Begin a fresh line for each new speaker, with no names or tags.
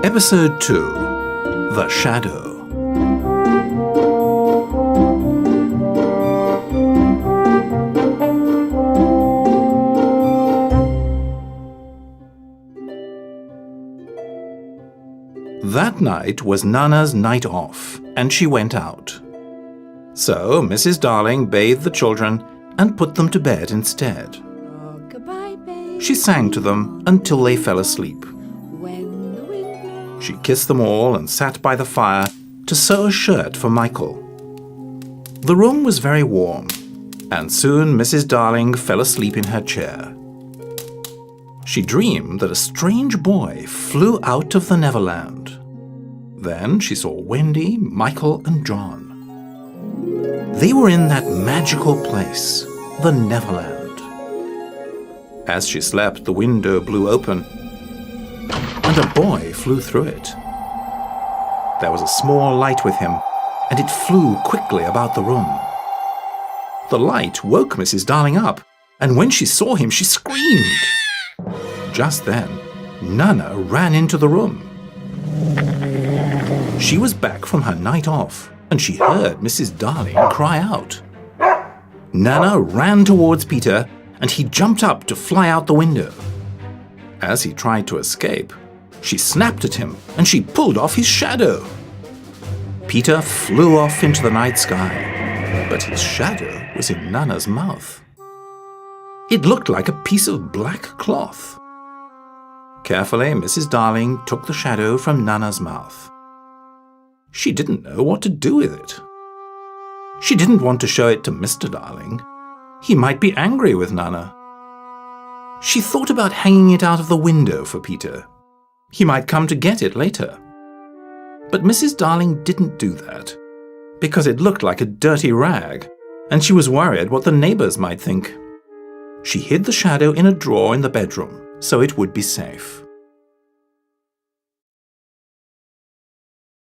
Episode 2. The Shadow. That night was Nana's night off, and she went out. So Mrs. Darling bathed the children and put them to bed instead.
Oh, goodbye, baby.
She sang to them until they fell asleep.
When the wind blows.
She kissed them all and sat by the fire to sew a shirt for Michael. The room was very warm, and soon Mrs. Darling fell asleep in her chair. She dreamed that a strange boy flew out of the Neverland. Then she saw Wendy, Michael, and John. They were in that magical place, the Neverland. As she slept, the window blew open, and a boy flew through it. There was a small light with him, and it flew quickly about the room. The light woke Mrs. Darling up, and when she saw him, she screamed. Just then, Nana ran into the room. She was back from her night off, and she heard Mrs. Darling cry out. Nana ran towards Peter, and he jumped up to fly out the window. As he tried to escape, she snapped at him, and she pulled off his shadow. Peter flew off into the night sky, but his shadow was in Nana's mouth. It looked like a piece of black cloth. Carefully, Mrs. Darling took the shadow from Nana's mouth. She didn't know what to do with it. She didn't want to show it to Mr. Darling. He might be angry with Nana. She thought about hanging it out of the window for Peter. He might come to get it later. But Mrs. Darling didn't do that, because it looked like a dirty rag, and she was worried what the neighbors might think. She hid the shadow in a drawer in the bedroom, so it would be safe.